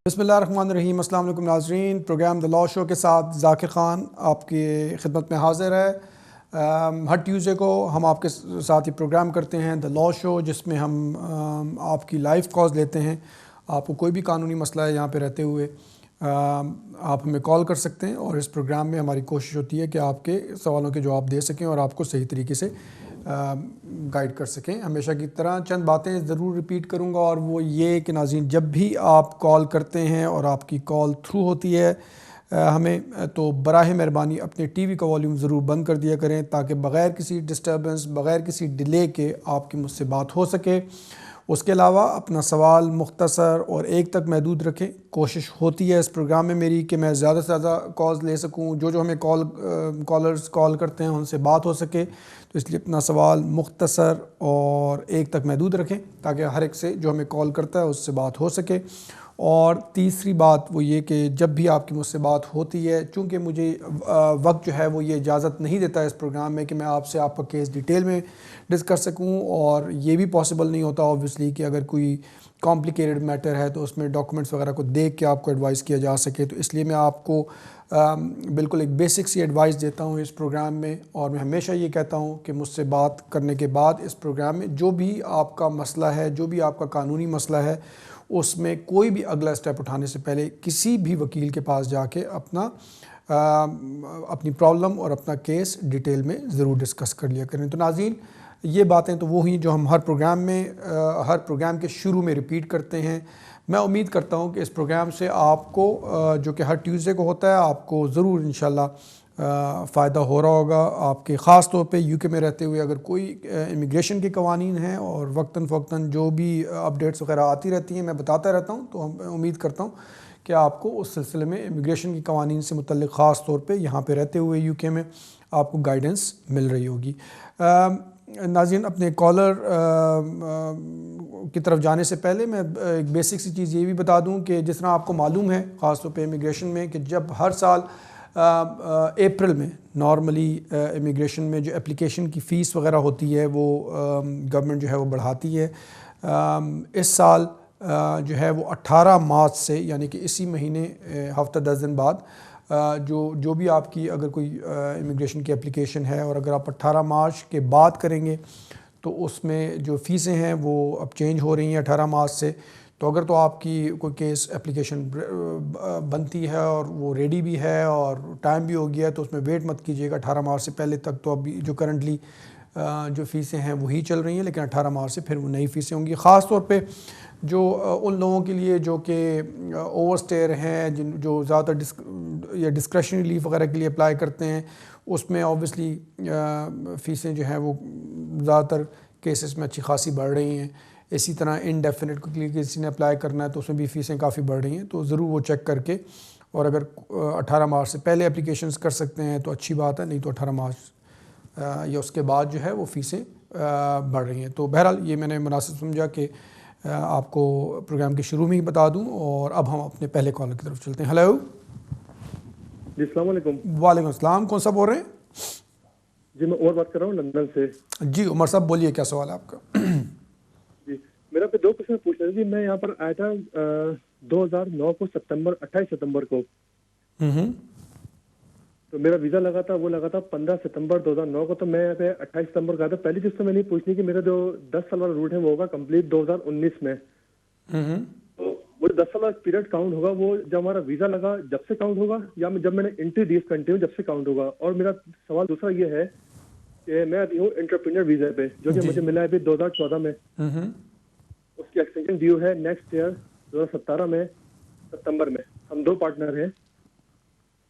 بسم اللہ الرحمن الرحیم۔ السلام علیکم ناظرین، پروگرام دا لا شو کے ساتھ ذاکر خان آپ کی خدمت میں حاضر ہے۔ ہر ٹیوزڈے کو ہم آپ کے ساتھ یہ پروگرام کرتے ہیں دا لا شو، جس میں ہم آپ کی لائیو کالز لیتے ہیں۔ آپ کو کوئی بھی قانونی مسئلہ ہے یہاں پہ رہتے ہوئے آپ ہمیں کال کر سکتے ہیں، اور اس پروگرام میں ہماری کوشش ہوتی ہے کہ آپ کے سوالوں کے جواب دے سکیں اور آپ کو صحیح طریقے سے گائیڈ کر سکیں۔ ہمیشہ کی طرح چند باتیں ضرور ریپیٹ کروں گا، اور وہ یہ کہ ناظرین جب بھی آپ کال کرتے ہیں اور آپ کی کال تھرو ہوتی ہے ہمیں، تو براہ مہربانی اپنے ٹی وی کا والیوم ضرور بند کر دیا کریں، تاکہ بغیر کسی ڈسٹربنس، بغیر کسی ڈیلے کے آپ کی مجھ سے بات ہو سکے۔ اس کے علاوہ اپنا سوال مختصر اور ایک تک محدود رکھیں۔ کوشش ہوتی ہے اس پروگرام میں میری کہ میں زیادہ سے زیادہ کالز لے سکوں، جو ہمیں کالرز کال کرتے ہیں ان سے بات ہو سکے، تو اس لیے اپنا سوال مختصر اور ایک تک محدود رکھیں، تاکہ ہر ایک سے جو ہمیں کال کرتا ہے اس سے بات ہو سکے۔ اور تیسری بات وہ یہ کہ جب بھی آپ کی مجھ سے بات ہوتی ہے، چونکہ مجھے وقت جو ہے وہ یہ اجازت نہیں دیتا ہے اس پروگرام میں کہ میں آپ سے آپ کا کیس ڈیٹیل میں ڈسکس کر سکوں، اور یہ بھی پاسبل نہیں ہوتا اوبویسلی کہ اگر کوئی کمپلیکیٹڈ میٹر ہے تو اس میں ڈاکومنٹس وغیرہ کو دیکھ کے آپ کو ایڈوائز کیا جا سکے۔ تو اس لیے میں آپ کو بالکل ایک بیسک سی ایڈوائس دیتا ہوں اس پروگرام میں، اور میں ہمیشہ یہ کہتا ہوں کہ مجھ سے بات کرنے کے بعد اس پروگرام میں جو بھی آپ کا مسئلہ ہے، جو بھی آپ کا قانونی مسئلہ ہے، اس میں کوئی بھی اگلا اسٹیپ اٹھانے سے پہلے کسی بھی وکیل کے پاس جا کے اپنی پرابلم اور اپنا کیس ڈیٹیل میں ضرور ڈسکس کر لیا کریں۔ تو ناظرین یہ باتیں تو وہ ہیں جو ہم ہر پروگرام کے شروع میں ریپیٹ کرتے ہیں۔ میں امید کرتا ہوں کہ اس پروگرام سے آپ کو جو کہ ہر ٹیوزڈے کو ہوتا ہے، آپ کو ضرور انشاءاللہ فائدہ ہو رہا ہوگا۔ آپ کے خاص طور پہ یو کے میں رہتے ہوئے اگر کوئی امیگریشن کے قوانین ہیں اور وقتاً فوقتاً جو بھی اپڈیٹس وغیرہ آتی رہتی ہیں میں بتاتا رہتا ہوں، تو امید کرتا ہوں کہ آپ کو اس سلسلے میں امیگریشن کی قوانین سے متعلق خاص طور پہ یہاں پہ رہتے ہوئے یو کے میں آپ کو گائیڈنس مل رہی ہوگی۔ ناظرین اپنے کالر کی طرف جانے سے پہلے میں ایک بیسک سی چیز یہ بھی بتا دوں کہ جس طرح آپ کو معلوم ہے خاص طور پہ امیگریشن میں کہ جب ہر سال اپریل میں نارملی امیگریشن میں جو اپلیکیشن کی فیس وغیرہ ہوتی ہے وہ گورنمنٹ جو ہے وہ بڑھاتی ہے۔ اس سال جو ہے وہ 18 مارچ سے، یعنی کہ اسی مہینے ہفتہ 10 دن بعد جو بھی آپ کی اگر کوئی امیگریشن کی اپلیکیشن ہے، اور اگر آپ 18 مارچ کے بعد کریں گے تو اس میں جو فیسیں ہیں وہ اب چینج ہو رہی ہیں 18 مارچ سے۔ تو اگر تو آپ کی کوئی کیس اپلیکیشن بنتی ہے اور وہ ریڈی بھی ہے اور ٹائم بھی ہو گیا ہے، تو اس میں ویٹ مت کیجیے گا 18 مارچ سے پہلے تک۔ تو ابھی جو کرنٹلی جو فیسیں ہیں وہی چل رہی ہیں، لیکن 18 مارچ سے پھر وہ نئی فیسیں ہوں گی، خاص طور پہ جو ان لوگوں کے لیے جو کہ اوور اسٹیئر ہیں، جو زیادہ تر یا ڈسکریشنری لیو وغیرہ کے لیے اپلائی کرتے ہیں۔ اس میں اوبویسلی فیسیں جو ہیں وہ زیادہ تر کیسز میں اچھی خاصی بڑھ رہی ہیں۔ اسی طرح انڈیفینٹ کے لیے کسی نے اپلائی کرنا ہے تو اس میں بھی فیسیں کافی بڑھ رہی ہیں، تو ضرور وہ چیک کر کے، اور اگر 18 مارچ سے پہلے اپلیکیشنز کر سکتے ہیں تو اچھی بات ہے، نہیں تو 18 مارچ یا اس کے بعد جو ہے وہ فیسیں بڑھ رہی ہیں۔ تو بہرحال یہ میں نے مناسب سمجھا کہ آپ کو پروگرام کے شروع میں ہی بتا دوں، اور اب ہم اپنے پہلے کالر کی طرف چلتے ہیں۔ ہیلو جی السلام علیکم۔ وعلیکم السلام، کون سا بول رہے ہیں؟ جی میں عمر بات کر رہا ہوں لندن سے۔ جی عمر صاحب بولیے، کیا سوال ہے آپ کا؟ جی میرا پہ 2 کوشچن پوچھنا تھا۔ جی میں یہاں پر آیا تھا 2009 کو 28 ستمبر کو، تو میرا ویزا لگا تھا، وہ لگا تھا 15 ستمبر 2009 کو، تو میں یہاں پہ 28 ستمبر کا آیا تھا۔ پہلی چیز تو میں نہیں پوچھنی کہ میرا جو 10 سال والا روٹ ہے وہ ہوگا کمپلیٹ 2019 میں، تو وہ 10 سال والا پیریڈ کاؤنٹ ہوگا وہ جب ہمارا ویزا لگا جب سے کاؤنٹ ہوگا، یا جب میں نے انٹری دی اس کنٹری میں جب سے کاؤنٹ ہوگا؟ اور میرا سوال دوسرا یہ ہے کہ میں ابھی ہوں انٹرپرینر ویزا پہ، جو کہ مجھے ملا ہے ابھی 2014 میں، اس کی ایکسٹینشن ڈیو ہے نیکسٹ ایئر 2017 میں ستمبر میں۔ ہم 2 پارٹنر ہیں،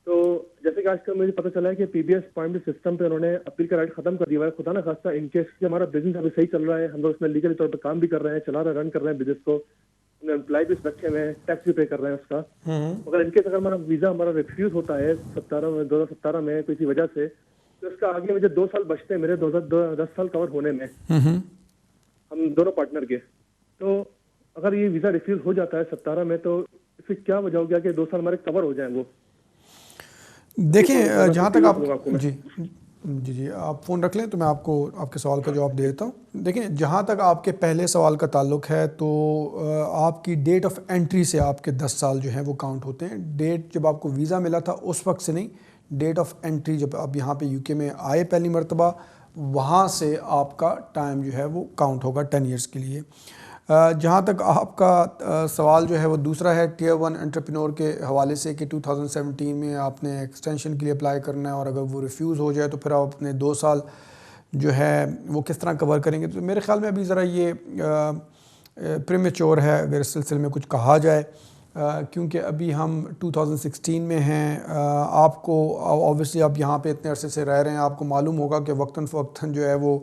تو جیسے کہ آج کل مجھے پتہ چلا ہے کہ پی بی ایس پوائنٹ سسٹم پہ انہوں نے اپیل کا رائٹ ختم کر دیا ہے۔ خدا نہ خواستہ ان کیس کہ ہمارا بزنس ابھی صحیح چل رہا ہے، ہم لوگ اس میں لیگلی طور پہ کام بھی کر رہے ہیں، چلا رہے ہیں، رن کر رہے ہیں بزنس کو، امپلائی بھی رکھے ہوئے ہیں، ٹیکس بھی پے کر رہے ہیں اس کا، مگر ان کیس اگر ہمارا ویزا ہمارا ریفیوز ہوتا ہے 2017 میں کسی وجہ سے، تو اس کا آگے مجھے 2 سال بچتے ہیں میرے 10 سال کور ہونے میں، ہم دونوں پارٹنر کے۔ تو اگر یہ ویزا ریفیوز ہو جاتا ہے 17 میں، تو اس سے کیا وجہ ہو گیا کہ 2 سال ہمارے کور ہو جائیں؟ وہ دیکھیں جہاں تک آپ جی جی جی آپ فون رکھ لیں تو میں آپ کو آپ کے سوال کا جواب دے دیتا ہوں. دیکھیں جہاں تک آپ کے پہلے سوال کا تعلق ہے تو آپ کی ڈیٹ آف انٹری سے آپ کے 10 سال جو ہیں وہ کاؤنٹ ہوتے ہیں. ڈیٹ جب آپ کو ویزا ملا تھا اس وقت سے نہیں, ڈیٹ آف انٹری جب آپ یہاں پہ یو کے میں آئے پہلی مرتبہ وہاں سے آپ کا ٹائم جو ہے وہ کاؤنٹ ہوگا 10 ایئرس کے لیے. جہاں تک آپ کا سوال جو ہے وہ دوسرا ہے ٹیئر 1 انٹرپرینور کے حوالے سے کہ 2017 میں آپ نے ایکسٹینشن کے لیے اپلائی کرنا ہے اور اگر وہ ریفیوز ہو جائے تو پھر آپ اپنے 2 سال جو ہے وہ کس طرح کور کریں گے. تو میرے خیال میں ابھی ذرا یہ پریمیچور ہے اگر اس سلسلے میں کچھ کہا جائے, کیونکہ ابھی ہم 2016 میں ہیں. آپ کو اوبویسلی آپ یہاں پہ اتنے عرصے سے رہ رہے ہیں, آپ کو معلوم ہوگا کہ وقتاً فوقتاً جو ہے وہ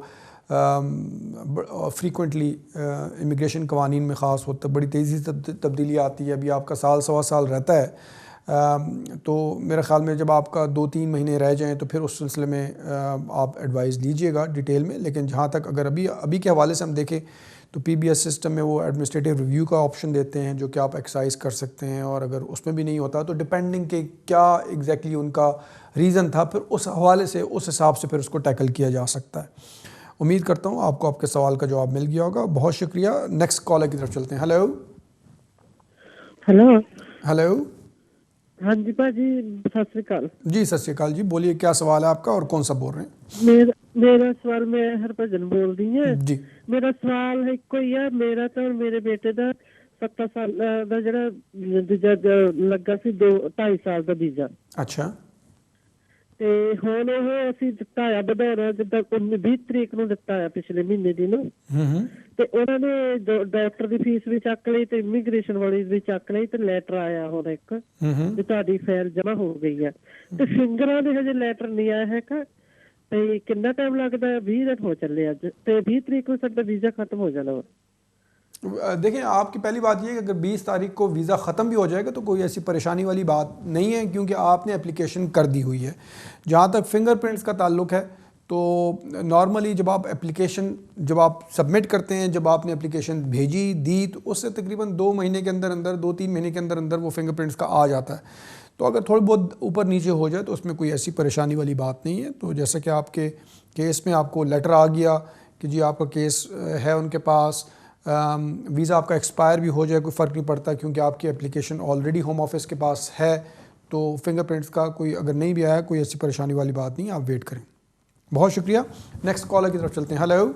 فریکوینٹلی امیگریشن قوانین میں خاص ہوتا ہے, بڑی تیزی سے تبدیلی آتی ہے. ابھی آپ کا سال سوا سال رہتا ہے, تو میرے خیال میں جب آپ کا 2-3 مہینے رہ جائیں تو پھر اس سلسلے میں آپ ایڈوائز لیجئے گا ڈیٹیل میں. لیکن جہاں تک اگر ابھی کے حوالے سے ہم دیکھیں تو پی بی ایس سسٹم میں وہ ایڈمنسٹریٹو ریویو کا آپشن دیتے ہیں جو کہ آپ ایکسرسائز کر سکتے ہیں, اور اگر اس میں بھی نہیں ہوتا تو ڈپینڈنگ کہ کیا ایگزیکٹلی ان کا ریزن تھا پھر اس حوالے سے اس حساب سے پھر اس کو ٹیکل کیا جا سکتا ہے. امید کرتا ہوں آپ کو آپ کے سوال کا جواب مل گیا ہوگا. بہت شکریہ. نیکسٹ کالر کی طرف چلتے ہیں. ہیلو ہیلو ہیلو ہاں جی بھاجی ست سری اکال. جی ست شری اکال جی, بولیے کیا سوال ہے آپ کا اور کون سا بول رہے ہیں؟ میرا سوال, میں ہربھجن بول رہی ہوں. جی میرا سوال ہے کوئی ہے میرا تو میرے بیٹے دا 7 سال دا جڑا ویزا لگا سی 2.5 سال دا ویزا. اچھا تے ہن وہ اسی دتا ہے بدھانا جدا 20 تاریخ نو دتا ہے پچھلے مہینے دی نو. تے انہاں نے ڈاکٹر دی فیس بھی چک لئی تے امیگریشن والی بھی چک لئی تے لیٹر آیا ہن ایک کہ تہاڈی فائل جمع ہو گئی ہے. تے فنگراں دے ہجے لیٹر نہیں آیا ہے کہ تے کتنا ٹائم لگدا ہے؟ 20 دن ہو چلے اج تے 20 تاریخ کو ساڈا ویزا ختم ہو جانا. دیکھیں آپ کی پہلی بات یہ ہے کہ اگر 20 تاریخ کو ویزا ختم بھی ہو جائے گا تو کوئی ایسی پریشانی والی بات نہیں ہے, کیونکہ آپ نے اپلیکیشن کر دی ہوئی ہے. جہاں تک فنگر پرنٹس کا تعلق ہے تو نارملی جب آپ سبمٹ کرتے ہیں, جب آپ نے اپلیکیشن بھیجی دی تو اس سے تقریباً 2 مہینے کے اندر 2-3 مہینے کے اندر وہ فنگر پرنٹس کا آ جاتا ہے. تو اگر تھوڑی بہت اوپر نیچے ہو جائے تو اس میں کوئی ایسی پریشانی والی بات نہیں ہے. تو جیسا کہ آپ کے کیس میں آپ کو لیٹر آ گیا کہ جی آپ کا کیس ہے ان کے پاس, ویزا آپ کا ایکسپائر بھی ہو جائے کوئی فرق نہیں پڑتا کیونکہ آپ کی اپلیکیشن آلریڈی ہوم آفس کے پاس ہے. تو فنگر پرنٹس کا کوئی اگر نہیں بھی آیا کوئی ایسی پریشانی والی بات نہیں, آپ ویٹ کریں. بہت شکریہ. نیکسٹ کالر کی طرف چلتے ہیں. ہیلو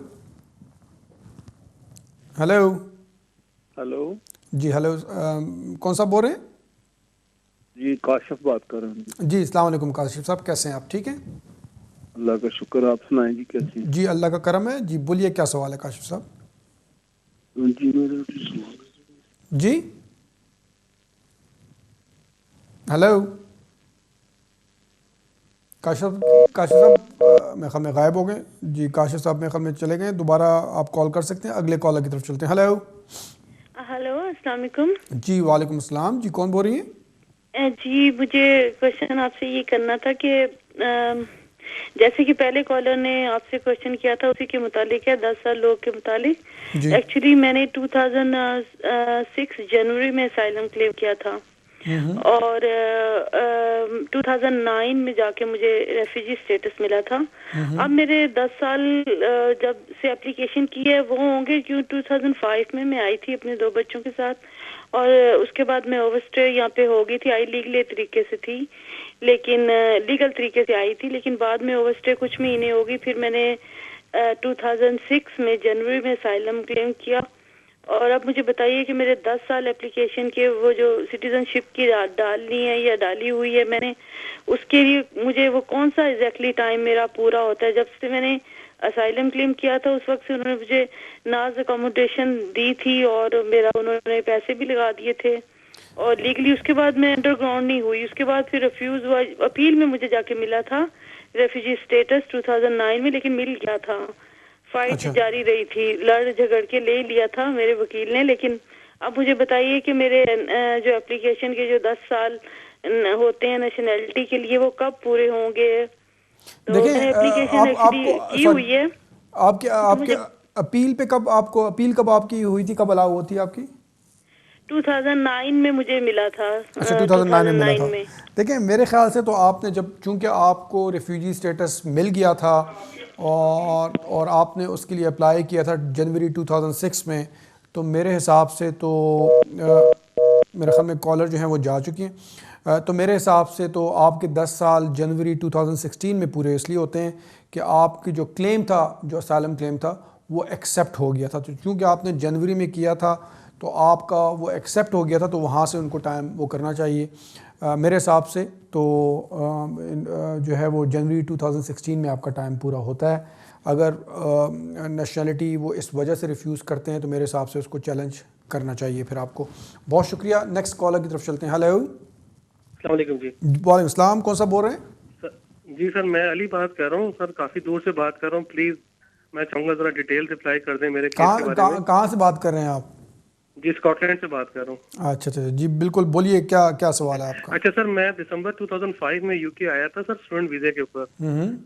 ہیلو ہیلو جی ہیلو, کون صاحب بول رہے ہیں؟ جی کاشف بات کر رہے ہیں. جی السلام علیکم کاشف صاحب, کیسے ہیں آپ؟ ٹھیک ہیں اللہ کا شکر, آپ سنائیں جی کیسے ہیں؟ جی اللہ کا کرم ہے. جی بولیے کیا سوال ہے کاشف صاحب؟ جی میرا سوال جی ہیلو کاشف صاحب میرے خیال میں غائب ہو گئے. جی کاشف صاحب میرے خیال میں چلے گئے, دوبارہ آپ کال کر سکتے ہیں. اگلے کالر کی طرف چلتے ہیں. ہیلو السلام علیکم. جی وعلیکم السلام. جی کون بول رہی ہیں؟ جی مجھے کوشچن آپ سے یہ کرنا تھا کہ جیسے کہ پہلے کالر نے آپ سے کوشچن کیا تھا اسی کے متعلق ہے 10 سال لوگ کے متعلق. جی ایکچولی میں نے 2006 جنوری میں اسائلم کلیم کیا تھا اور 2009 میں جا کے مجھے ریفیوجی سٹیٹس ملا تھا. اب میرے 10 سال جب سے اپلیکیشن کی ہے وہ ہوں گے کیوں 2005 میں آئی تھی اپنے 2 بچوں کے ساتھ, اور اس کے بعد میں اوورسٹے یہاں پہ ہو گئی تھی. آئی لیگل طریقے سے تھی لیکن لیگل طریقے سے آئی تھی, لیکن بعد میں اوورسٹے کچھ مہینے ہو گئی. پھر میں نے 2006 میں جنوری میں اسائلم کلیم کیا. اور اب مجھے بتائیے کہ میرے 10 سال اپلیکیشن کے وہ جو سٹیزن شپ کی ڈالنی ہے یا ڈالی ہوئی ہے میں نے, اس کے لیے مجھے وہ کون سا ایگزیکٹلی ٹائم میرا پورا ہوتا ہے؟ جب سے میں نے اسائلم کلیم کیا تھا اس وقت سے انہوں نے مجھے ناز اکوموڈیشن دی تھی اور میرا انہوں نے پیسے بھی لگا دیے تھے, اور لیگلی اس کے بعد میں انڈر گراؤنڈ نہیں ہوئی. اس کے بعد پھر ریفیوز ہوا, اپیل میں مجھے جا کے ملا تھا ریفیوجی سٹیٹس 2009 میں, لیکن مل گیا تھا. فائٹ جاری رہی تھی, لڑ جھگڑ کے لے لیا تھا میرے وکیل نے. لیکن اب مجھے بتائیے کہ میرے جو اپلیکیشن کے جو 10 سال ہوتے ہیں نیشنلٹی کے لیے وہ کب پورے ہوں گے؟ تو میں نے اپلیکیشن ایکچولی کی ہوئی ہے. آپ کے اپیل پہ کب آپ کو اپیل کب آپ کی ہوئی تھی, کب الاؤ ہوتی ہے آپ کی؟ 2009 میں مجھے ملا تھا. اچھا 2009 میں ملا تھا. دیکھیں میرے خیال سے تو آپ نے جب چونکہ آپ کو ریفیوجی اسٹیٹس مل گیا تھا اور آپ نے اس کے لیے اپلائی کیا تھا جنوری 2006 میں, تو میرے حساب سے تو میرے خیال میں کالر جو ہیں وہ جا چکی ہیں, تو میرے حساب سے تو آپ کے 10 سال جنوری 2016 میں پورے اس لیے ہوتے ہیں کہ آپ کی جو کلیم تھا, جو اسائلم کلیم تھا, وہ ایکسیپٹ ہو گیا تھا. تو چونکہ آپ نے جنوری میں کیا تھا تو آپ کا وہ ایکسیپٹ ہو گیا تھا, تو وہاں سے ان کو ٹائم وہ کرنا چاہیے میرے حساب سے. تو جو ہے وہ جنوری 2016 میں آپ کا ٹائم پورا ہوتا ہے. اگر نیشنلٹی وہ اس وجہ سے ریفیوز کرتے ہیں تو میرے حساب سے اس کو چیلنج کرنا چاہیے پھر آپ کو. بہت شکریہ. نیکسٹ کالر کی طرف چلتے ہیں. ہیلو. السلام علیکم جی. وعلیکم السلام. کون سا بول رہے ہیں؟ جی سر میں علی بات کر رہا ہوں سر, کافی دور سے بات کر رہا ہوں. پلیز میں چاہوں گا ذرا ڈیٹیل رپلائی کر دیں میرے کیس کے بارے میں. کہاں سے بات کر رہے ہیں آپ؟ جی اسکاٹ لینڈ سے بات کر رہا ہوں. اچھا جی بالکل بولیے, کیا سوال ہے آپ کا؟ اچھا سر میں دسمبر 2005 میں یو کے آیا تھا سر اسٹوڈنٹ ویزے کے اوپر.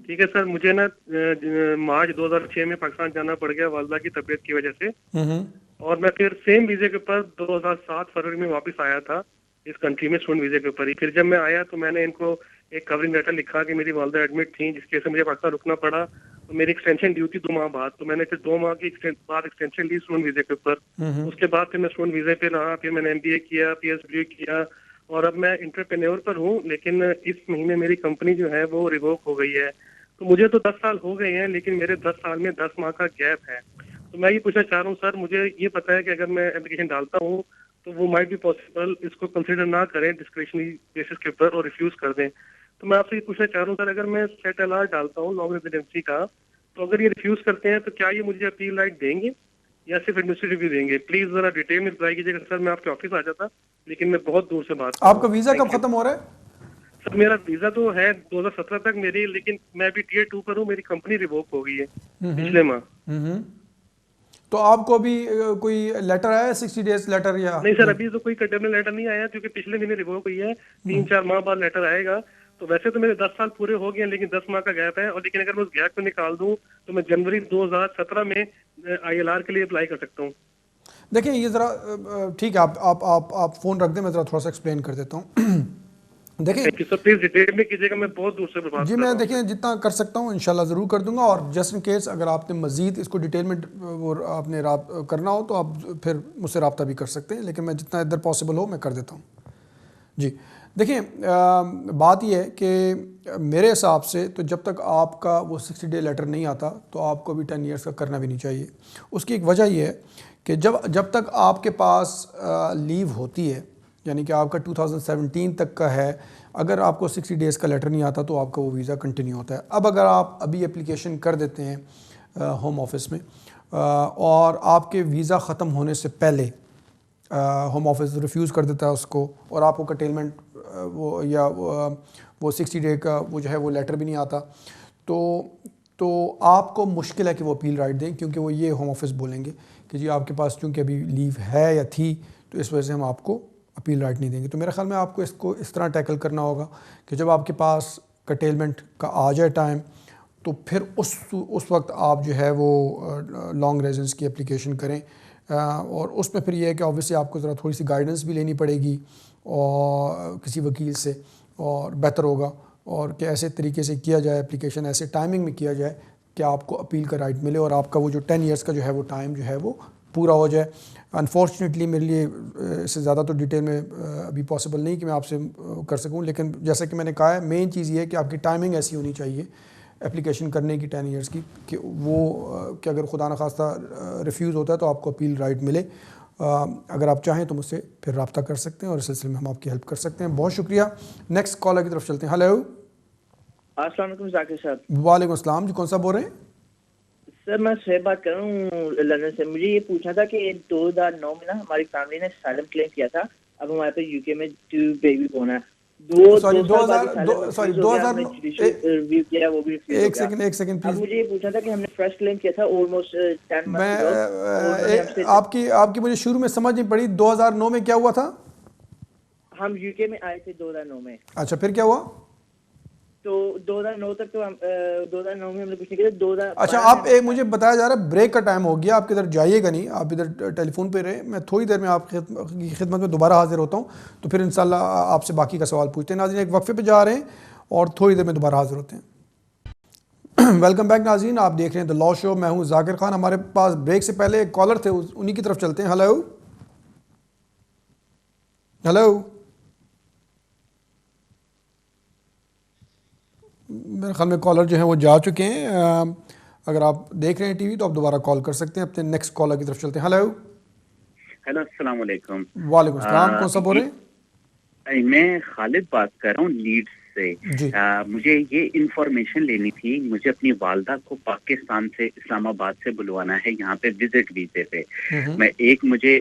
ٹھیک ہے سر, مجھے نا مارچ 2006 میں پاکستان جانا پڑ گیا والدہ کی طبیعت کی وجہ سے, اور میں پھر سیم ویزے کے اوپر 2007 فروری میں واپس آیا تھا اس کنٹری میں اسٹوڈنٹ ویزے کے اوپر ہی. پھر جب میں آیا تو میں نے ان کو ایک کورنگ لیٹر لکھا کہ میری والدہ ایڈمٹ تھیں جس کی وجہ سے مجھے پاکستان رکنا پڑا. تو میری ایکسٹینشن ڈیو تھی 2 ماہ بعد, تو میں نے پھر 2 ماہ کی بعد ایکسٹینشن لی اسٹوڈنٹ ویزے کے اوپر. اس کے بعد پھر میں اسٹوڈنٹ ویزے پہ رہا, پھر میں نے MBA کیا, PhD کیا, اور اب میں انٹرپرینور پر ہوں. لیکن اس مہینے میری کمپنی جو ہے وہ ریووک ہو گئی ہے. تو مجھے تو 10 سال ہو گئے ہیں, لیکن میرے 10 سال میں 10 ماہ کا گیپ ہے. تو میں یہ پوچھنا چاہ رہا ہوں سر, مجھے یہ پتا ہے کہ اگر میں اپلیکیشن ڈالتا ہوں تو وہ مائٹ بی پاسبل اس کو کنسیڈر نہ کریں ڈسکریشنری بیسس کے اوپر اور ریفیوز کر دیں. تو میں آپ سے یہ پوچھنا چاہ رہا ہوں سر, اگر میں سیٹ LR ڈالتا ہوں لانگ ریزیڈنسی کا, تو اگر یہ ریفیوز کرتے ہیں تو کیا یہ مجھے اپیل رائٹ دیں گے یا صرف ایڈمنسٹریٹو دیں گے؟ پلیز ذرا ڈیٹیل میں رپلائی کیجیے گا سر. میں آپ کے آفس آ جاتا لیکن میں بہت دور سے بات. آپ کا ویزا کب ختم ہو رہا ہے؟ سر میرا ویزا تو ہے 2017 تک میری, لیکن میں ابھی Tier 2 پر ہوں. میری کمپنی ریووک ہو گئی ہے پچھلے ماہ. تو آپ کو ابھی کوئی لیٹر آیا ہے 60 ڈیز لیٹر یا نہیں؟ سر ابھی تو کوئی کنڈیمنگ لیٹر نہیں آیا کیونکہ پچھلے مہینے ریووک ہوئی ہے. 3-4 ماہ بعد لیٹر آئے گا. تو ویسے تو میرے 10 سال پورے ہو گئے ہیں, لیکن 10 ماہ کا گیپ ہے. اور لیکن اگر میں اس گیپ کو نکال دوں تو میں جنوری 2017 میں ILR کے لیے اپلائی کر سکتا ہوں. دیکھیں یہ ذرا ٹھیک ہے, آپ فون رکھ دیں, میں ذرا تھوڑا سا ایکسپلین کر دیتا ہوں. دیکھیں پلیز ڈیٹیل میں کیجیے گا, میں بہت دور سے بات کر رہا ہوں. جی میں دیکھیں جتنا کر سکتا ہوں انشاءاللہ ضرور کر دوں گا. اور جسٹ ان کیس اگر آپ نے مزید اس کو ڈیٹیل میں وہ آپ نے کرنا ہو تو آپ پھر مجھ سے رابطہ بھی کر سکتے ہیں, لیکن میں جتنا ادھر پاسبل ہو میں کر دیتا ہوں. جی دیکھیں بات یہ ہے کہ میرے حساب سے تو جب تک آپ کا وہ 60 ڈے لیٹر نہیں آتا تو آپ کو بھی 10 ایئرس کا کرنا بھی نہیں چاہیے. اس کی ایک وجہ یہ ہے کہ جب تک آپ کے پاس لیو ہوتی ہے, یعنی کہ آپ کا 2017 تک کا ہے, اگر آپ کو 60 ڈیز کا لیٹر نہیں آتا تو آپ کا وہ ویزا کنٹینیو ہوتا ہے. اب اگر آپ ابھی اپلیکیشن کر دیتے ہیں ہوم آفس میں اور آپ کے ویزا ختم ہونے سے پہلے ہوم آفس ریفیوز کر دیتا ہے اس کو, اور آپ کو کنٹینمنٹ وہ 60 ڈے کا وہ جو ہے وہ لیٹر بھی نہیں آتا, تو آپ کو مشکل ہے کہ وہ اپیل رائٹ دیں, کیونکہ وہ یہ ہوم آفس بولیں گے کہ جی آپ کے پاس چونکہ ابھی لیو ہے یا تھی تو اس وجہ سے ہم آپ کو اپیل رائٹ نہیں دیں گے. تو میرے خیال میں آپ کو اس کو اس طرح ٹیکل کرنا ہوگا کہ جب آپ کے پاس کرٹیلمنٹ کا آ جائے ٹائم تو پھر اس وقت آپ جو ہے وہ لانگ ریزیڈنس کی اپلیکیشن کریں. اور اس میں پھر یہ ہے کہ آبویسلی آپ کو ذرا تھوڑی سی گائیڈنس بھی لینی پڑے گی اور کسی وکیل سے, اور بہتر ہوگا اور کہ ایسے طریقے سے کیا جائے اپلیکیشن, ایسے ٹائمنگ میں کیا جائے کہ آپ کو اپیل کا رائٹ ملے اور آپ کا وہ جو 10 ایئرس کا جو ہے وہ ٹائم جو ہے وہ پورا ہو جائے. انفارچونیٹلی میرے لیے اس سے زیادہ تو ڈیٹیل میں ابھی پاسبل نہیں کہ میں آپ سے کر سکوں, لیکن جیسا کہ میں نے کہا ہے مین چیز یہ ہے کہ آپ کی ٹائمنگ ایسی ہونی چاہیے اپلیکیشن کرنے کی 10 ایئرس کی کہ وہ کہ اگر خدا نخواستہ ریفیوز ہوتا ہے تو آپ کو اپیل رائٹ ملے. اگر آپ چاہیں تو مجھ سے پھر رابطہ کر سکتے ہیں اور اس سلسلے میں ہم آپ کی ہیلپ کر سکتے ہیں. بہت شکریہ. نیکسٹ کالر کی طرف چلتے ہیں. ہیلو. السلام علیکم ذاکر صاحب. وعلیکم السلام. جی کون صاحب بول رہے ہیں؟ سر میں شعیب بات کر رہا ہوں لندن سے. مجھے یہ پوچھنا تھا کہ 2009 میں نا ہماری فیملی نے اسائلم کلیم کیا تھا. اب ہمارے پاس UK میں 2 بیبی بورن ہے. ایک سیکنڈ پلیز. مجھے یہ پوچھنا تھا کہ ہم نے فریش کلیم کیا تھا آلموسٹ 10 میں آپ کی مجھے شروع میں سمجھ نہیں پڑی. 2009 میں کیا ہوا تھا؟ ہم UK میں آئے تھے 2009 میں. اچھا پھر کیا ہوا؟ تو 2009 تک تو 2009 میں ہم نے کچھ نہیں کیا. 2000 اچھا آپ ایک مجھے بتایا جا رہا ہے بریک کا ٹائم ہو گیا, آپ کدھر جائیے گا نہیں, آپ ادھر ٹیلی فون پہ رہے, میں تھوڑی دیر میں آپ کی خدمت میں دوبارہ حاضر ہوتا ہوں, تو پھر انشاءاللہ آپ سے باقی کا سوال پوچھتے ہیں. ناظرین ایک وقفے پہ جا رہے ہیں اور تھوڑی دیر میں دوبارہ حاضر ہوتے ہیں. ویلکم بیک ناظرین, آپ دیکھ رہے ہیں دا لا شو, میں ہوں ذاکر خان. ہمارے پاس بریک سے پہلے ایک کالر تھے, انہی کی طرف چلتے ہیں. ہلو ہلو, میرے خیال میں کالر جو ہیں وہ جا چکے ہیں. اگر آپ دیکھ رہے ہیں ٹی وی تو آپ دوبارہ کال کر سکتے ہیں. اپنے نیکسٹ کالر کی طرف چلتے ہیں. ہلو ہیلو السلام علیکم. وعلیکم السلام, کون سا بول رہے ہیں؟ میں خالد بات کر رہا ہوں لیڈز سے. جی مجھے یہ انفارمیشن لینی تھی, مجھے اپنی والدہ کو پاکستان سے اسلام آباد سے بلوانا ہے یہاں پہ وزٹ ویزے پہ. مجھے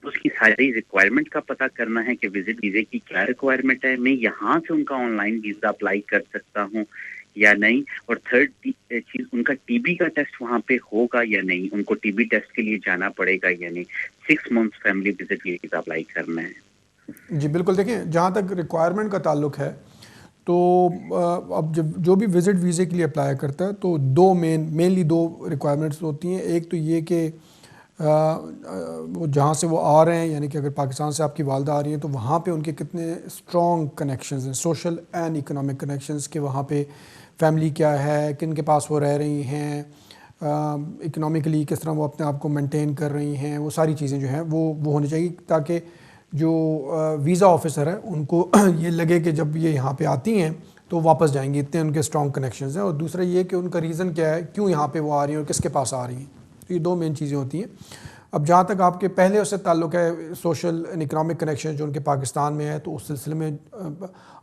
اس کی ساری ریکوائرمنٹ کا پتہ کرنا ہے کہ وزٹ ویزے کی کیا ریکوائرمنٹ ہے, میں یہاں سے ان کا آن لائن ویزا اپلائی کر سکتا ہوں یا نہیں, اور تھرڈ چیز ان کا ٹی بی کا ٹیسٹ وہاں پہ ہوگا یا نہیں, ان کو ٹی بی ٹیسٹ کے لیے جانا پڑے گا یا نہیں. 6 months family visit visa apply کرنا ہے. جی بالکل. دیکھیں جہاں تک ریکوائرمنٹ کا تعلق ہے تو اب جب جو بھی وزٹ ویزے کے لیے اپلائی کرتا ہے تو مینلی دو ریکوائرمنٹس ہوتی ہیں. ایک تو یہ کہ وہ جہاں سے وہ آ رہے ہیں, یعنی کہ اگر پاکستان سے آپ کی والدہ آ رہی ہیں تو وہاں پہ ان کے کتنے اسٹرانگ کنیکشنز ہیں, سوشل اینڈ اکنامک کنیکشنز, کہ وہاں پہ فیملی کیا ہے, کن کے پاس وہ رہ رہی ہیں, اکنامکلی کس طرح وہ اپنے آپ کو مینٹین کر رہی ہیں, وہ ساری چیزیں جو ہیں وہ ہونی چاہیے, تاکہ جو ویزا آفیسر ہے ان کو یہ لگے کہ جب یہ یہاں پہ آتی ہیں تو واپس جائیں گی, اتنے ان کے اسٹرانگ کنیکشنز ہیں. اور دوسرا یہ کہ ان کا ریزن کیا ہے, کیوں یہاں پہ وہ آ رہی ہیں اور کس کے پاس آ رہی ہیں. تو یہ دو مین چیزیں ہوتی ہیں. اب جہاں تک آپ کے پہلے اس سے تعلق ہے سوشل اینڈ اکنامک کنیکشن جو ان کے پاکستان میں ہے, تو اس سلسلے میں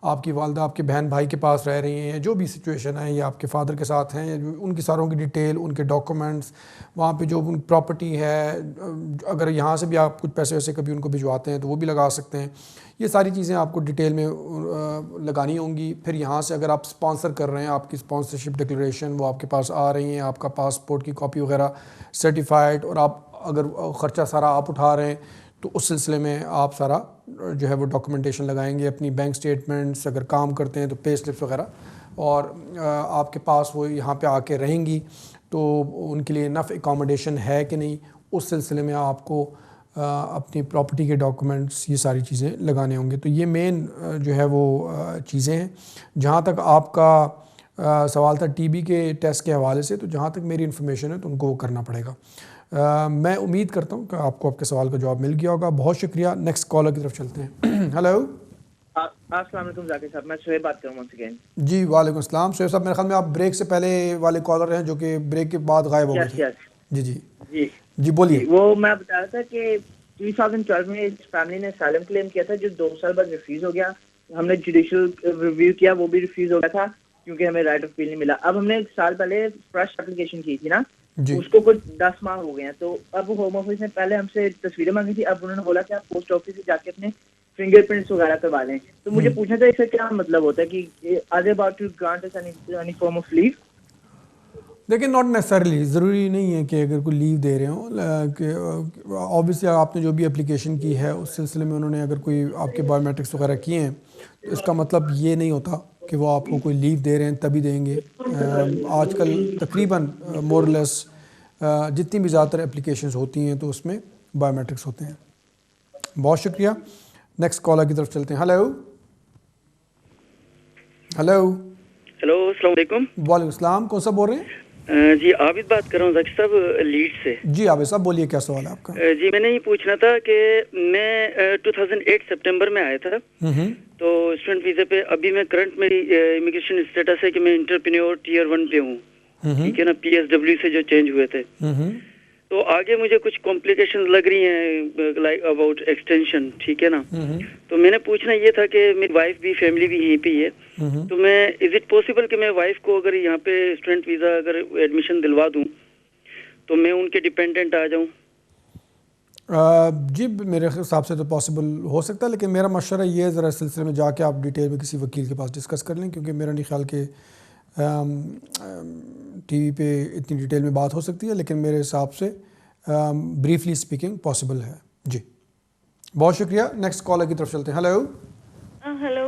آپ کی والدہ آپ کے بہن بھائی کے پاس رہ رہی ہیں, جو بھی سچویشن ہے, یا آپ کے فادر کے ساتھ ہیں, یا ان کی ساروں کی ڈیٹیل, ان کے ڈاکومنٹس, وہاں پہ جو پراپرٹی ہے, اگر یہاں سے بھی آپ کچھ پیسے ویسے کبھی ان کو بھجواتے ہیں تو وہ بھی لگا سکتے ہیں. یہ ساری چیزیں آپ کو ڈیٹیل میں لگانی ہوں گی. پھر یہاں سے اگر آپ اسپانسر کر رہے ہیں, آپ کی اسپانسرشپ ڈکلیریشن وہ آپ کے پاس آ رہی ہیں, آپ کا پاسپورٹ کی کاپی وغیرہ سرٹیفائڈ, اور آپ اگر خرچہ سارا آپ اٹھا رہے ہیں تو اس سلسلے میں آپ سارا جو ہے وہ ڈاکومنٹیشن لگائیں گے, اپنی بینک سٹیٹمنٹس, اگر کام کرتے ہیں تو پے سلپس وغیرہ, اور آپ کے پاس وہ یہاں پہ آ کے رہیں گی تو ان کے لیے انف اکاموڈیشن ہے کہ نہیں, اس سلسلے میں آپ کو اپنی پراپرٹی کے ڈاکومنٹس, یہ ساری چیزیں لگانے ہوں گے. تو یہ مین جو ہے وہ چیزیں ہیں. جہاں تک آپ کا سوال تھا ٹی بی کے ٹیسٹ کے حوالے سے, تو جہاں تک میری انفارمیشن ہے تو ان کو وہ کرنا پڑے گا. میں امید کرتا ہوں کہ آپ کو آپ کے سوال کا جواب مل گیا ہوگا. بہت شکریہ. نیکسٹ کالر کی طرف چلتے ہیں. ہلو السلام علیکم ذاکر صاحب, میں شعیب بات کر رہا ہوں once again. جی وعلیکم السلام. شعیب صاحب میرے خیال میں آپ بریک سے پہلے والے کالر ہیں جو کہ بریک کے بعد غائب ہو گئے تھے. جی جی جی جی بولیے. وہ میں بتا رہا تھا کہ 2012 میں اس فیملی نے اسائلم کلیم کیا تھا جو 2 سال بعد ریفیوز ہو گیا. ہم نے جوڈیشل ریویو کیا, وہ بھی ریفیوز ہو گیا تھا کیونکہ ہمیں رائٹ آف اپیل نہیں ملا. اب ہم نے 1 سال پہلے فریش اپلیکیشن کی تھی نا, اس کو کچھ 10 ماہ ہو گئے ہیں. تو اب ہوم آفس نے پہلے ہم سے تصویریں مانگی تھی, اب انہوں نے بولا کہ آپ پوسٹ آفس سے جا کے اپنے فنگر پرنٹس وغیرہ کروا لیں. تو مجھے پوچھنا تھا اس کا کیا مطلب ہوتا ہے کہ are they about to grant us any form of leave. دیکھیں ناٹ نیسسریلی, ضروری نہیں ہے کہ اگر کوئی لیو دے رہے ہوں, کہ آبویسلی آپ نے جو بھی اپلیکیشن کی ہے اس سلسلے میں انہوں نے اگر کوئی آپ کے بایو میٹرکس وغیرہ کیے ہیں تو اس کا مطلب یہ نہیں ہوتا کہ وہ آپ کو کوئی لیو دے رہے ہیں تبھی دیں گے. آج کل تقریباً مور لیس جتنی بھی زیادہ تر اپلیکیشنز ہوتی ہیں تو اس میں بایو میٹرکس ہوتے ہیں. بہت شکریہ. نیکسٹ کالر کی طرف چلتے ہیں. ہلو ہلو ہلو السلام علیکم. وعلیکم السلام. کون سا بول رہے ہیں؟ جی عابد بات کر رہا ہوں ذاکر صاحب لیڈ سے. جی عابد صاحب بولیے, کیا سوال ہے آپ کا؟ جی میں نے یہ پوچھنا تھا کہ میں 2008 سپٹمبر میں آیا تھا تو اسٹوڈنٹ ویزے پہ. ابھی میں کرنٹ میری امیگریشن اسٹیٹس ہے کہ میں انٹرپرینیور ٹیئر 1 پہ ہوں, ٹھیک ہے نا, پی ایس ڈبلیو سے جو چینج ہوئے تھے. تو آگے مجھے کچھ کمپلیکیشن لگ رہی ہیں لائک اباؤٹ ایکسٹینشن, ٹھیک ہے نا. تو میں نے پوچھنا یہ تھا کہ میری وائف بھی فیملی بھی یہیں پہ ہی ہے, تو میں از اٹ پاسبل کہ میں وائف کو اگر یہاں پہ اسٹوڈنٹ ویزا اگر ایڈمیشن دلوا دوں تو میں ان کے ڈیپینڈنٹ آ جاؤں؟ جی میرے حساب سے تو پاسبل ہو سکتا ہے, لیکن میرا مشورہ یہ ہے ذرا اس سلسلے میں جا کے آپ ڈیٹیل میں کسی وکیل کے پاس ڈسکس کر لیں, کیونکہ میرا نہیں خیال کہ ٹی وی پہ اتنی ڈیٹیل میں بات ہو سکتی ہے, لیکن میرے حساب سے بریفلی اسپیکنگ پاسبل ہے. جی بہت شکریہ. نیکسٹ کالر کی طرف چلتے ہیں. ہلو ہلو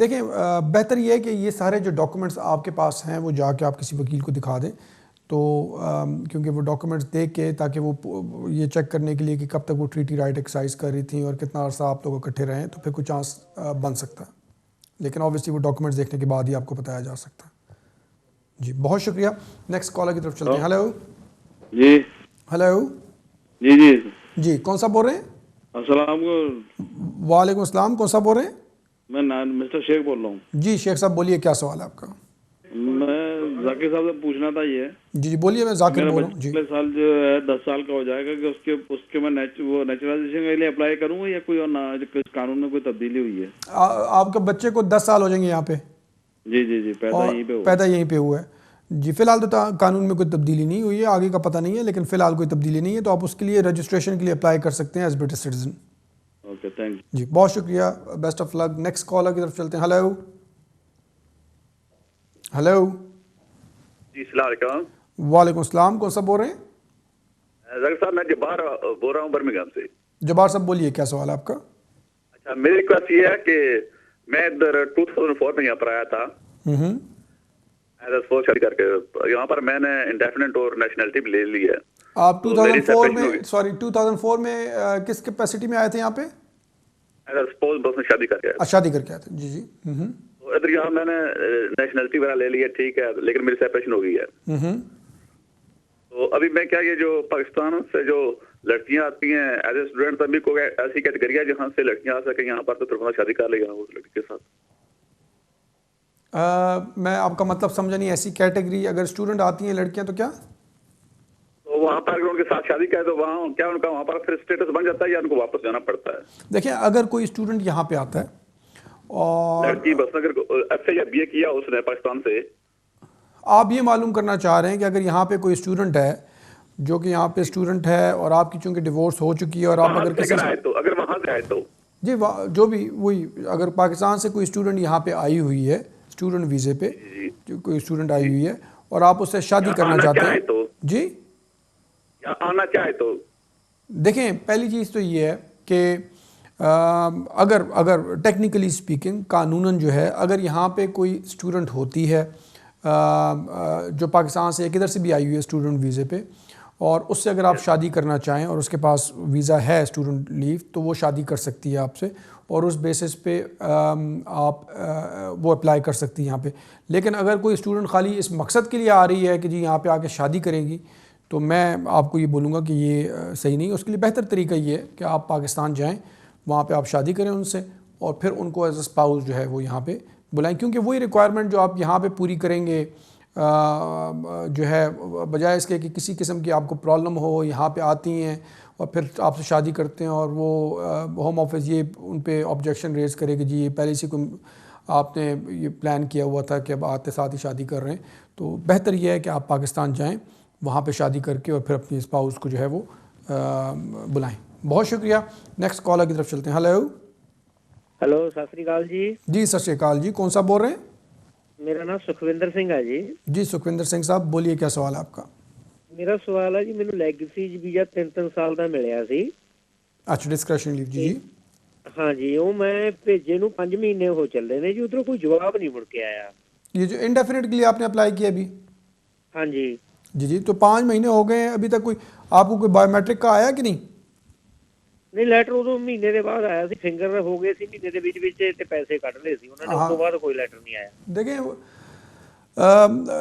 دیکھیں بہتر یہ ہے کہ یہ سارے جو ڈاکومنٹس آپ کے پاس ہیں وہ جا کے آپ کسی وکیل کو دکھا دیں، تو کیونکہ وہ ڈاکومنٹس دیکھ کے تاکہ وہ یہ چیک کرنے کے لیے کہ کب تک وہ ٹریٹی رائٹ ایکسرسائز کر رہی تھیں اور کتنا عرصہ آپ لوگ اکٹھے رہیں، تو پھر کوئی چانس بن سکتا ہے، لیکن آبویسلی وہ ڈاکومنٹس دیکھنے کے بعد ہی آپ کو بتایا جا سکتا ہے۔ جی بہت شکریہ، نیکسٹ کالر کی طرف چلتے ہیں۔ ہیلو جی ہیلو جی جی جی کون سا بول رہے ہیں؟ السلام علیکم۔ وعلیکم السلام، کون سا بول رہے ہیں؟ میں مسٹر شیخ بول رہا ہوں۔ جی شیخ صاحب بولیے، کیا سوال ہے آپ کا؟ میں ذاکر صاحب سے پوچھنا تھا یہ۔ جی جی بولیے، میں ذاکر بول رہا ہوں۔ جی اگلے سال جو ہے 10 سال کا ہو جائے گا کہ اس کے میں وہ نیچرلائزیشن کے لیے اپلائی کروں گا یا کوئی اور قانون میں کوئی تبدیلی ہوئی ہے؟ آپ کے بچے کو 10 سال ہو جائیں گے یہاں پہ؟ جی جی جی پیدا یہیں پہ ہوا ہے۔ جی فی الحال تو قانون میں کوئی تبدیلی نہیں ہوئی ہے، آگے کا پتہ نہیں ہے، لیکن فی الحال کوئی تبدیلی نہیں ہے، تو آپ اس کے لیے رجسٹریشن کے لیے اپلائی کر سکتے ہیں as British citizen. Okay thank you. جی بہت شکریہ، best of luck. Next caller کی طرف چلتے ہیں۔ ہیلو ہیلو جی السلام علیکم۔ وعلیکم السلام، کون سا بول رہے ہیں؟ ذاکر صاحب میں جبار بول رہا ہوں برمنگھم سے۔ جبار صاحب بولیے، کیا سوال ہے آپ کا؟ اچھا میری ریکویسٹ یہ ہے کہ میں ادھر 2004 میں یہاں پر آیا تھا ایز اے اسپورٹ شادی کر کے، یہاں پر میں نے انڈیفینٹ اور نیشنلٹی بھی لے لی ہے۔ آپ 2004 میں کس کیپیسٹی میں آئے تھے یہاں پہ؟ ایز اے اسپورٹ بس میں شادی کر کے۔ شادی کر کے آئے تھے، جی جی۔ ادھر یہاں میں نے نیشنلٹی وغیرہ لے لی ہے، ٹھیک ہے، لیکن میری سیپریشن ہو گئی ہے۔ تو ابھی میں کیا یہ جو پاکستان سے جو لڑکیاں آتی ہیں ایز اے اسٹوڈنٹ، ابھی کوئی ایسی کیٹیگری ہے جہاں سے لڑکیاں آ سکیں یہاں پر، تو پھر شادی کر لے گا اس لڑکی کے ساتھ؟ میں آپ کا مطلب سمجھا نہیں، ایسی کیٹیگری اگر اسٹوڈنٹ آتی ہیں لڑکیاں تو کیا؟ تو وہاں پر اگر ان کے ساتھ شادی کرے تو وہاں کیا ان کا وہاں پر پھر اسٹیٹس بن جاتا ہے یا ان کو واپس جانا پڑتا ہے؟ دیکھیں اگر کوئی اسٹوڈنٹ یہاں پہ آتا ہے اور لڑکی بس اگر ایف اے یا بی اے کیا اس نے پاکستان سے، آپ یہ معلوم کرنا چاہ رہے ہیں کہ اگر یہاں پہ کوئی اسٹوڈنٹ ہے جو کہ یہاں پہ اسٹوڈنٹ ہے اور آپ کی چونکہ ڈیورس ہو چکی ہے اور آپ اگر کسی اگر وہاں سے آئے تو جی جو بھی وہی اگر پاکستان سے کوئی اسٹوڈنٹ یہاں پہ آئی ہوئی ہے اسٹوڈنٹ ویزے پہ، جو کوئی اسٹوڈنٹ آئی ہوئی ہے اور آپ اس سے شادی کرنا چاہتے ہیں، جی آنا چاہے تو دیکھیں پہلی چیز تو یہ ہے کہ اگر ٹیکنیکلی اسپیکنگ قانوناً جو ہے اگر یہاں پہ کوئی اسٹوڈنٹ ہوتی ہے جو پاکستان سے کدھر سے بھی آئی ہوئی ہے اسٹوڈنٹ ویزے پہ، اور اس سے اگر آپ شادی کرنا چاہیں اور اس کے پاس ویزا ہے اسٹوڈنٹ لیو، تو وہ شادی کر سکتی ہے آپ سے اور اس بیسس پہ آپ وہ اپلائی کر سکتی ہیں یہاں پہ۔ لیکن اگر کوئی اسٹوڈنٹ خالی اس مقصد کے لیے آ رہی ہے کہ جی یہاں پہ آ کے شادی کریں گی، تو میں آپ کو یہ بولوں گا کہ یہ صحیح نہیں۔ اس کے لیے بہتر طریقہ یہ ہے کہ آپ پاکستان جائیں، وہاں پہ آپ شادی کریں ان سے اور پھر ان کو ایز اے اسپاؤس جو ہے وہ یہاں پہ بلائیں، کیونکہ وہی ریکوائرمنٹ جو آپ یہاں پہ پوری کریں گے جو ہے بجائے اس کے کہ کسی قسم کی آپ کو پرابلم ہو، یہاں پہ آتی ہیں اور پھر آپ سے شادی کرتے ہیں اور وہ ہوم آفس یہ ان پہ آبجیکشن ریز کرے کہ جی یہ پہلے سے کوئی آپ نے یہ پلان کیا ہوا تھا کہ اب آتے ساتھ ہی شادی کر رہے ہیں۔ تو بہتر یہ ہے کہ آپ پاکستان جائیں، وہاں پہ شادی کر کے اور پھر اپنی اسپاؤس کو جو ہے وہ بلائیں۔ بہت شکریہ، نیکسٹ کالر کی طرف چلتے ہیں۔ ہیلو ست سری اکال جی۔ جی ست سری اکال جی، کون سا بول رہے ہیں؟ میرا نام سکھوندر سنگھ ہے جی۔ جی سکھوندر سنگھ صاحب بولیے، کیا سوال ہے آپ کا؟ میرا سوال ہے جی، ਮੈਨੂੰ ਲੈਗੇਸੀ ਵੀਜ਼ਾ 3 ਸਾਲ ਦਾ ਮਿਲਿਆ ਸੀ। ਅੱਛਾ ਡਿਸਕ੍ਰਿਸ਼ਨ ਲੀਵ ਜੀ। ਹਾਂ ਜੀ, ਉਹ ਮੈਂ ਭੇਜੇ ਨੂੰ 5 ਮਹੀਨੇ ਹੋ ਚੱਲੇ ਨੇ ਜੀ, ਉਧਰੋਂ ਕੋਈ ਜਵਾਬ ਨਹੀਂ ਮੁੜ ਕੇ ਆਇਆ। یہ جو انڈیفینٹ کے لیے آپ نے اپلائی کیا ابھی؟ ہاں جی جی جی، تو 5 مہینے ہو گئے ہیں، ابھی تک کوئی آپ کو کوئی بایو میٹرک کا آیا کہ نہیں؟ ਨਹੀਂ ਲੈਟਰ ਉਦੋਂ ਮਹੀਨੇ ਦੇ ਬਾਅਦ ਆਇਆ ਸੀ, ਫਿੰਗਰ ਹੋ ਗਏ ਸੀ ਮਹੀਨੇ ਦੇ ਵਿੱਚ ਤੇ ਪੈਸੇ ਕੱਢ ਲਏ ਸੀ ਉਹਨਾਂ ਨੇ, ਉਸ ਤੋਂ ਬਾਅਦ کوئی لیٹر نہیں آیا۔ دیکھیں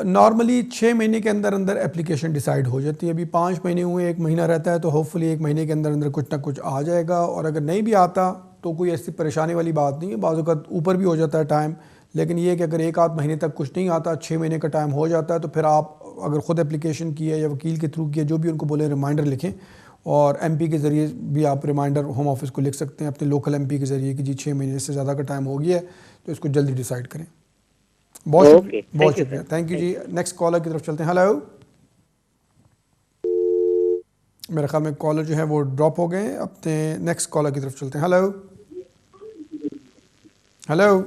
نارملی 6 مہینے کے اندر اندر اپلیکیشن ڈیسائیڈ ہو جاتی ہے، ابھی 5 مہینے ہوئے، 1 مہینہ رہتا ہے، تو ہوپ فلی 1 مہینے کے اندر اندر کچھ نہ کچھ آ جائے گا، اور اگر نہیں بھی آتا تو کوئی ایسی پریشانی والی بات نہیں ہے، بعض اوقات اوپر بھی ہو جاتا ہے ٹائم، لیکن یہ کہ اگر 1 آدھ مہینے تک کچھ نہیں آتا، 6 مہینے کا ٹائم ہو جاتا ہے، تو پھر آپ اگر خود اپلیکیشن کی ہے یا وکیل کے تھرو کی ہے، جو بھی ان کو بولے ریمائنڈر لکھیں، اور ایم پی کے ذریعے بھی آپ ریمائنڈر ہوم آفس کو لکھ سکتے ہیں اپنے لوکل ایم پی کے ذریعے کہ جی 6 مہینے سے زیادہ کا ٹائم ہو گیا ہے تو اس کو جلدی ڈیسائیڈ کریں۔ بہت شکریہ، بہت شکریہ، تھینک یو جی۔ نیکسٹ کالر کی طرف چلتے ہیں۔ ہیلو، میرے خیال میں کالر جو ہے وہ ڈراپ ہو گئے، اپنے نیکسٹ کالر کی طرف چلتے ہیں۔ ہیلو ہیلو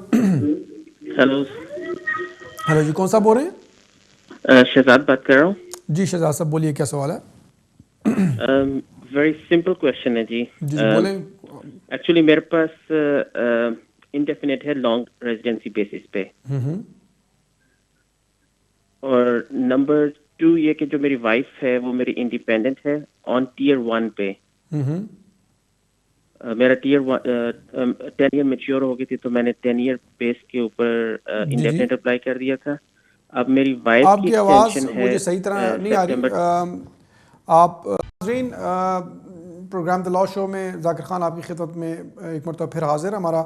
ہیلو ہیلو جی، کون سا بول رہے ہیں؟ شہزاد بات کر رہا ہوں جی شہزاد صاحب بولیے، کیا سوال ہے؟ ویری سمپل کوشچن ہے جی۔ جی بولیں۔ ایکچولی میرے پاس انڈیفینٹ ہے لانگ ریزیڈنسی بیسس پہ. اور نمبر 2 یہ کہ جو میری وائف ہے وہ میری انڈیپینڈنٹ ہے آن ٹیئر 1 پہ. میرا ٹیئر 10 ایئر میچیور ہو گئی تھی تو میں نے 10 ایئر بیس کے اوپر انڈیفینٹ اپلائی کر دیا تھا. اب میری وائف کی ایکسٹینشن ہے. مجھے صحیح طرح نہیں آ رہی. آپ ناظرین پروگرام دا لا شو میں ذاکر خان آپ کی خدمت میں ایک مرتبہ پھر حاضر. ہمارا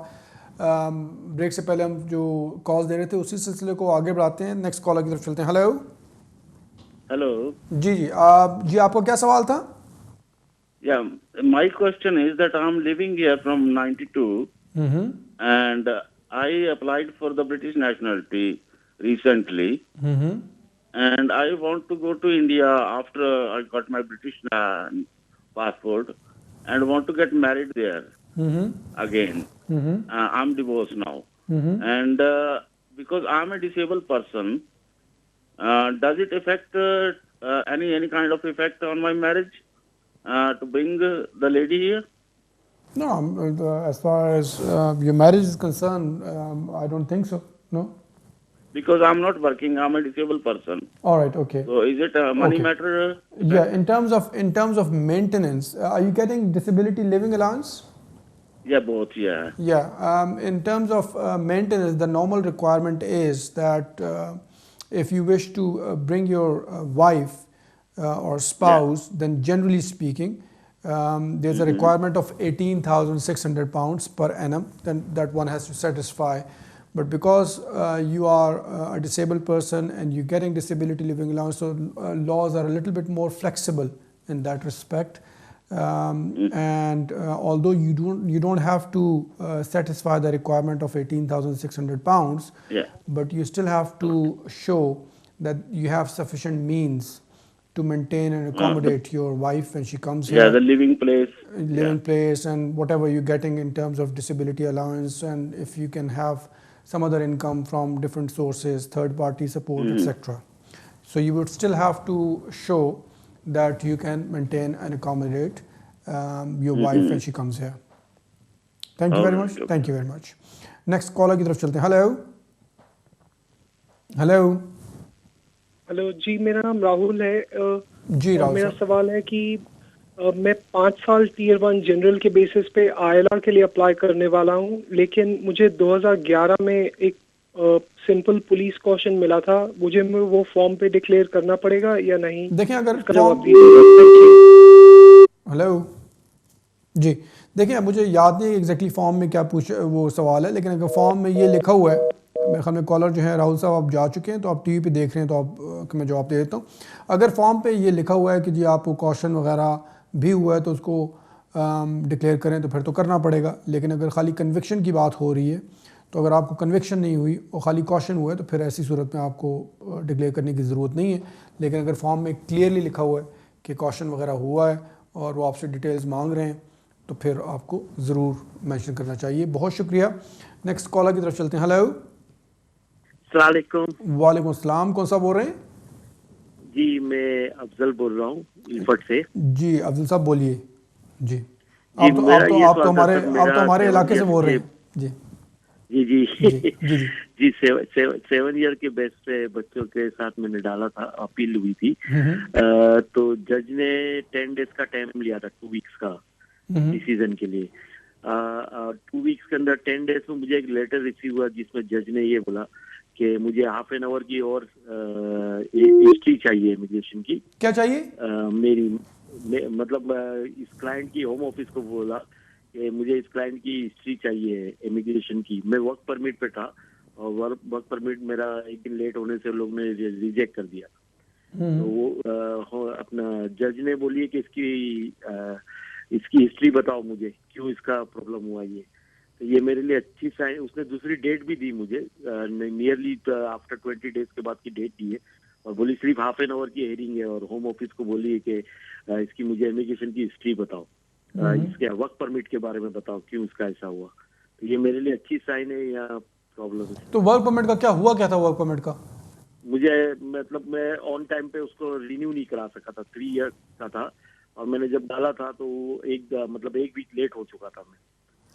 بریک سے پہلے ہم جو کال دے رہے تھے اسی سلسلے کو آگے بڑھاتے ہیں. نیکسٹ کالر کی طرف چلتے ہیں. ہیلو. جی آپ کا کیا سوال تھا؟ Yeah, my question is that I'm living here from 92 and I applied for the British nationality recently and I want to go to India after I got my British passport and want to get married there again. I'm divorced now and because I'm a disabled person, does it affect any kind of effect on my marriage? To bring the lady here? No, as far as your marriage is concerned, I don't think so. No. Because I'm not working, I'm a disabled person. All right, okay. So is it a money matter? Yeah, in terms of maintenance, are you getting disability living allowance? Yeah, both. Yeah. Yeah. In terms of maintenance, the normal requirement is that if you wish to bring your wife or spouse, then generally speaking, there's a requirement of 18,600 pounds per annum, then that one has to satisfy. But because you are a disabled person and you're getting disability living allowance, so laws are a little bit more flexible in that respect. And although you don't have to satisfy the requirement of 18,600 pounds, but you still have to show that you have sufficient means to maintain and accommodate your wife when she comes here. Yeah, the living place and whatever you're getting in terms of disability allowance, and if you can have some other income from different sources, third party support, etc. So you would still have to show that you can maintain and accommodate your wife when she comes here. Thank you very much. Thank you very much. Next caller کی طرف چلتے ہیں. Hello جی, میرا نام راہل ہے. جی راہل, میرا سوال ہے کہ میں 5 سال ٹیئر 1 جنرل کے بیسس پہ ILR کے لیے اپلائی کرنے والا ہوں, لیکن مجھے 2011 میں ایک سمپل پولیس کوشچن ملا تھا. مجھے وہ فارم پہ ڈکلیئر کرنا پڑے گا یا نہیں؟ دیکھیں اگر ہلو جی دیکھیں, مجھے یاد نہیں ایگزیکٹلی فارم میں کیا وہ سوال ہے, لیکن اگر فارم میں یہ لکھا ہوا ہے, میرے خیال میں کالر جو ہے راہل صاحب آپ جا چکے ہیں تو آپ ٹی وی پہ دیکھ رہے ہیں تو آپ میں جواب دے دیتا ہوں. اگر فارم پہ یہ لکھا ہوا ہے کہ جی آپ کو کوشچن وغیرہ بھی ہوا ہے تو اس کو ڈکلیئر کریں تو پھر تو کرنا پڑے گا. لیکن اگر خالی کنوکشن کی بات ہو رہی ہے تو اگر آپ کو کنوکشن نہیں ہوئی اور خالی کوشچن ہوا ہے تو پھر ایسی صورت میں آپ کو ڈکلیئر کرنے کی ضرورت نہیں ہے. لیکن اگر فارم میں کلیئرلی لکھا ہوا ہے کہ کوشچن وغیرہ ہوا ہے اور وہ آپ سے ڈیٹیلز مانگ رہے ہیں تو پھر آپ کو ضرور مینشن کرنا چاہیے. بہت شکریہ. نیکسٹ کالر کی طرف چلتے ہیں. ہلو. السلام علیکم. وعلیکم السلام. کون سا بول رہے ہیں؟ جی میں افضل بول رہا ہوں الفٹ سے. جی افضل صاحب بولیے. جی آپ تو ہمارے علاقے سے بول رہے ہیں. جی جی جی جی 7 ایئر کے بیس پہ بچوں کے ساتھ میں نے ڈالا تھا, اپیل ہوئی تھی تو جج نے 10 days کا ٹائم لیا تھا, 2 weeks کا ڈیسیزن کے لیے. 2 weeks کے اندر 10 days میں مجھے ایک لیٹر ریسیو ہوا جس میں جج نے یہ بولا کہ مجھے ½ an hour کی اور ہسٹری چاہیے امیگریشن کی. کیا چاہیے؟ میری مطلب اس کلائنٹ کی ہوم آفس کو بولا کہ مجھے اس کلائنٹ کی ہسٹری چاہیے امیگریشن کی. میں ورک پرمٹ پہ تھا اور ورک پرمٹ میرا ایک دن لیٹ ہونے سے لوگ نے ریجیکٹ کر دیا. تو وہ اپنا جج نے بولی کہ اس کی ہسٹری بتاؤ مجھے, کیوں اس کا پرابلم ہوا. تو یہ میرے لیے اچھی سائن. اس نے دوسری ڈیٹ بھی دی مجھے, نیئرلی آفٹر 20 days کے بعد کی ڈیٹ دی ہے اور بولی صرف ½ an hour کی ہیئرنگ ہے اور ہوم آفس کو بولی ہے کہ اس کی مجھے امیگریشن کی ہسٹری بتاؤ, اس کے ورک پرمٹ کے بارے میں بتاؤ کیوں اس کا ایسا ہوا. تو یہ میرے لیے اچھی سائن ہے یا پرابلم ہے؟ تو ورک پرمٹ کا کیا ہوا, کیا تھا ورک پرمٹ کا؟ مجھے مطلب میں آن ٹائم پہ اس کو رینیو نہیں کرا سکا تھا, 3 years کا تھا اور میں نے جب ڈالا تھا تو ایک week لیٹ ہو چکا تھا میں.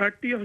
30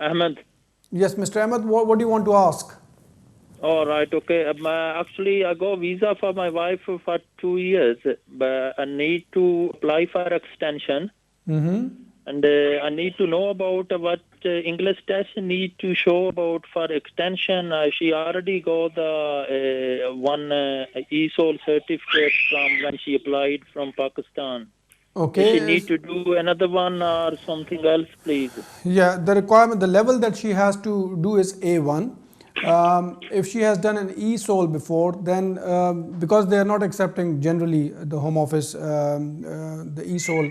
Ahmed. Yes, Mr. Ahmed, what do you want to ask? All right, okay. Actually, I got visa for my wife for 2 years, but I need to apply for extension. And I need to know about what English test need to show about for extension. She already got the one ESOL certificate from when she applied from Pakistan. Okay. Does she need to do another one or something else, please? Yeah, the requirement, the level that she has to do is A1. If she has done an ESOL before, then because they are not accepting generally the Home Office the ESOL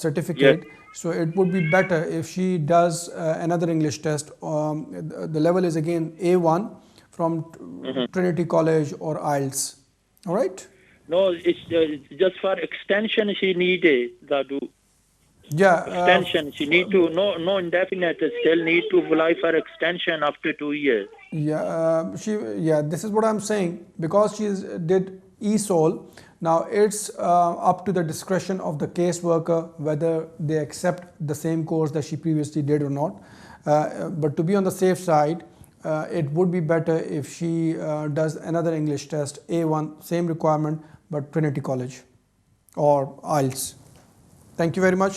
certificate, so it would be better if she does another English test. The level is again A1 from Trinity College or IELTS. All right. No, it's just for extension. She needed that. Yeah. Extension. She need to no indefinite. Still need to apply for extension after 2 years. Yeah. This is what I'm saying, because she did ESOL. Now it's up to the discretion of the caseworker whether they accept the same course that she previously did or not. But to be on the safe side, it would be better if she does another English test, A1, same requirement, but Trinity College or IELTS. Thank you very much.